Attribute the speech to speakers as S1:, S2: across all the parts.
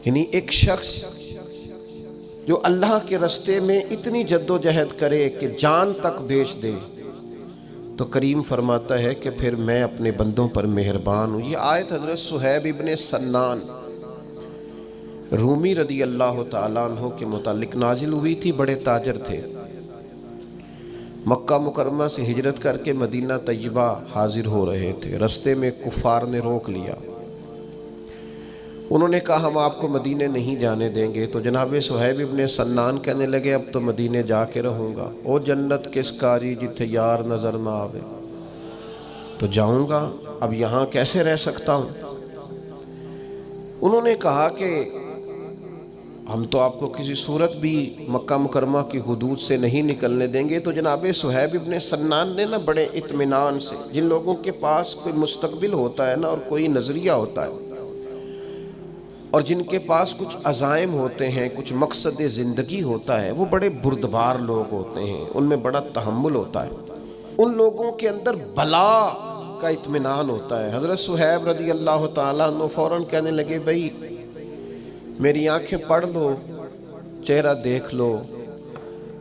S1: یعنی ایک شخص جو اللہ کے راستے میں اتنی جدوجہد کرے کہ جان تک بیچ دے، تو کریم فرماتا ہے کہ پھر میں اپنے بندوں پر مہربان ہوں۔ یہ آیت حضرت صہیب ابن سنان رومی رضی اللہ تعالیٰ عنہ کے متعلق نازل ہوئی تھی۔ بڑے تاجر تھے، مکہ مکرمہ سے ہجرت کر کے مدینہ طیبہ حاضر ہو رہے تھے۔ رستے میں کفار نے روک لیا، انہوں نے کہا ہم آپ کو مدینے نہیں جانے دیں گے۔ تو جناب صہیب ابن سنان کہنے لگے اب تو مدینے جا کے رہوں گا، او جنت کس کاری جتھے یار نظر نہ آوے، تو جاؤں گا، اب یہاں کیسے رہ سکتا ہوں۔ انہوں نے کہا کہ ہم تو آپ کو کسی صورت بھی مکہ مکرمہ کی حدود سے نہیں نکلنے دیں گے۔ تو جناب صہیب ابن سنان نے بڑے اطمینان سے، جن لوگوں کے پاس کوئی مستقبل ہوتا ہے اور کوئی نظریہ ہوتا ہے، اور جن کے پاس کچھ عزائم ہوتے ہیں، کچھ مقصد زندگی ہوتا ہے، وہ بڑے بردبار لوگ ہوتے ہیں، ان میں بڑا تحمل ہوتا ہے، ان لوگوں کے اندر بلا کا اطمینان ہوتا ہے۔ حضرت صہیب رضی اللہ تعالیٰ عنہ فوراً کہنے لگے بھائی میری آنکھیں پڑھ لو، چہرہ دیکھ لو،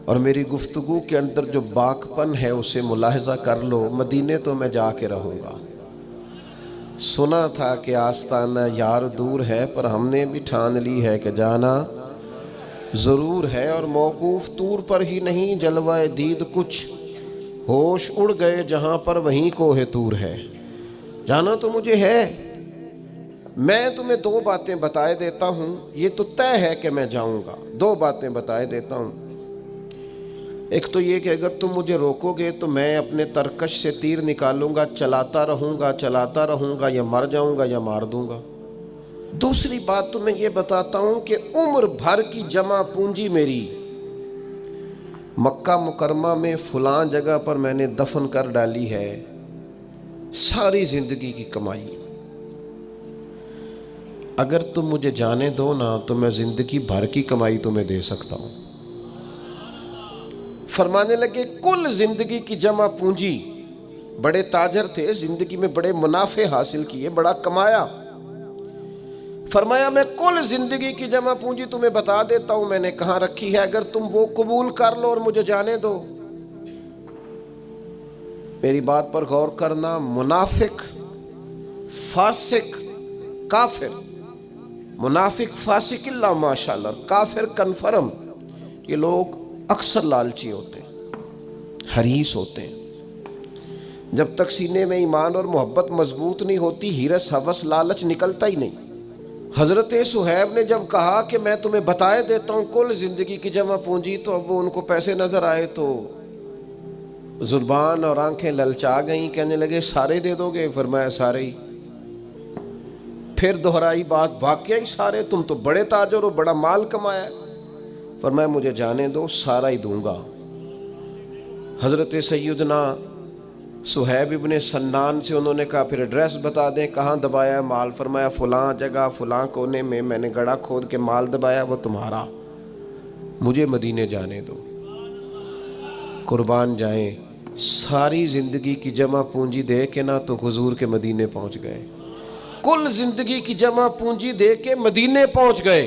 S1: اور میری گفتگو کے اندر جو باکپن ہے اسے ملاحظہ کر لو، مدینے تو میں جا کے رہوں گا۔ سنا تھا کہ آستانہ یار دور ہے، پر ہم نے بھی ٹھان لی ہے کہ جانا ضرور ہے، اور موقوف طور پر ہی نہیں جلوہ دید کچھ ہوش اڑ گئے جہاں پر وہیں کوہ طور ہے۔ جانا تو مجھے ہے، میں تمہیں دو باتیں بتائے دیتا ہوں، یہ تو طے ہے کہ میں جاؤں گا۔ دو باتیں بتائے دیتا ہوں، ایک تو یہ کہ اگر تم مجھے روکو گے تو میں اپنے ترکش سے تیر نکالوں گا، چلاتا رہوں گا، یا مر جاؤں گا یا مار دوں گا۔ دوسری بات تو میں یہ بتاتا ہوں کہ عمر بھر کی جمع پونجی میری مکہ مکرمہ میں فلاں جگہ پر میں نے دفن کر ڈالی ہے، ساری زندگی کی کمائی، اگر تم مجھے جانے دو نا تو میں زندگی بھر کی کمائی تمہیں دے سکتا ہوں۔ فرمانے لگے کل زندگی کی جمع پونجی، بڑے تاجر تھے، زندگی میں بڑے منافع حاصل کیے، بڑا کمایا۔ فرمایا میں کل زندگی کی جمع پونجی تمہیں بتا دیتا ہوں میں نے کہاں رکھی ہے، اگر تم وہ قبول کر لو اور مجھے جانے دو۔ میری بات پر غور کرنا، منافق، فاسق، کافر، منافق فاسق اللہ ماشاءاللہ، کافر کنفرم، یہ لوگ اکثر لالچی ہوتے ہیں، حریص ہوتے ہیں۔ جب تک سینے میں ایمان اور محبت مضبوط نہیں ہوتی، ہرس ہوس لالچ نکلتا ہی نہیں۔ حضرت صہیب نے جب کہا کہ میں تمہیں بتائے دیتا ہوں کل زندگی کی جمع پونجی، تو اب وہ ان کو پیسے نظر آئے تو زبان اور آنکھیں للچا گئیں، کہنے لگے سارے دے دو گے؟ فرمایا سارے ہی۔ پھر دہرائی بات، واقعی سارے؟ تم تو بڑے تاجر ہو، بڑا مال کمایا ہے۔ فرمایا مجھے جانے دو، سارا ہی دوں گا۔ حضرت سیدنا صہیب ابن سنان سے انہوں نے کہا پھر ایڈریس بتا دیں کہاں دبایا ہے مال۔ فرمایا فلاں جگہ فلاں کونے میں نے گڑھا کھود کے مال دبایا، وہ تمہارا، مجھے مدینے جانے دو۔ قربان جائیں، ساری زندگی کی جمع پونجی دے کے نہ تو حضور کے مدینے پہنچ گئے، کل زندگی کی جمع پونجی دے کے مدینے پہنچ گئے،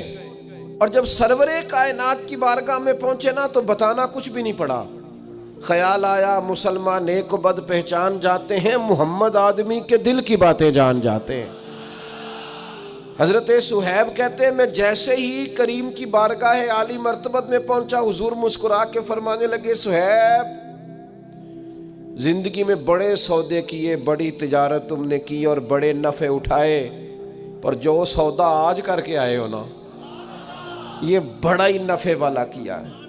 S1: اور جب سرور کائنات کی بارگاہ میں پہنچے نا تو بتانا کچھ بھی نہیں پڑا۔ خیال آیا مسلمان نیک و بد پہچان جاتے ہیں، محمد آدمی کے دل کی باتیں جان جاتے ہیں۔ حضرت صہیب کہتے ہیں میں جیسے ہی کریم کی بارگاہ عالی مرتبت میں پہنچا، حضور مسکرا کے فرمانے لگے صہیب زندگی میں بڑے سودے کیے، بڑی تجارت تم نے کی اور بڑے نفع اٹھائے، پر جو سودا آج کر کے آئے ہو نا، یہ بڑا ہی نفع والا کیا ہے،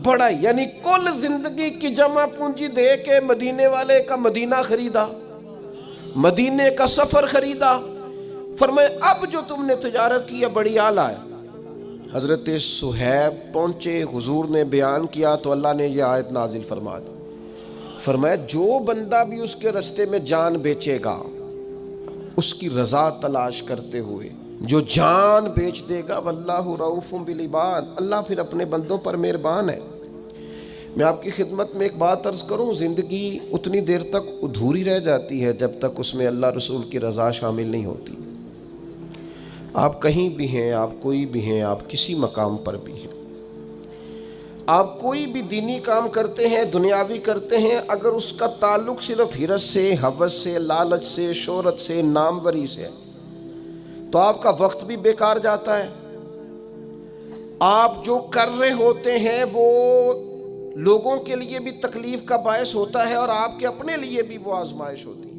S1: بڑا ہی، یعنی کل زندگی کی جمع پونجی دے کے مدینے والے کا مدینہ خریدا، مدینے کا سفر خریدا۔ فرمائے اب جو تم نے تجارت کی ہے بڑی اعلیٰ ہے۔ حضرت صہیب پہنچے، حضور نے بیان کیا تو اللہ نے یہ آیت نازل فرما دی۔ فرمایا جو بندہ بھی اس کے رستے میں جان بیچے گا، اس کی رضا تلاش کرتے ہوئے جو جان بیچ دے گا، واللہ رؤوف بالعباد، اللہ پھر اپنے بندوں پر مہربان ہے۔ میں آپ کی خدمت میں ایک بات عرض کروں، زندگی اتنی دیر تک ادھوری رہ جاتی ہے جب تک اس میں اللہ رسول کی رضا شامل نہیں ہوتی۔ آپ کہیں بھی ہیں، آپ کوئی بھی ہیں، آپ کسی مقام پر بھی ہیں، آپ کوئی بھی دینی کام کرتے ہیں، دنیاوی کرتے ہیں، اگر اس کا تعلق صرف حرص سے، ہوس سے، لالچ سے، شہرت سے، ناموری سے، تو آپ کا وقت بھی بیکار جاتا ہے۔ آپ جو کر رہے ہوتے ہیں وہ لوگوں کے لیے بھی تکلیف کا باعث ہوتا ہے اور آپ کے اپنے لیے بھی وہ آزمائش ہوتی ہے۔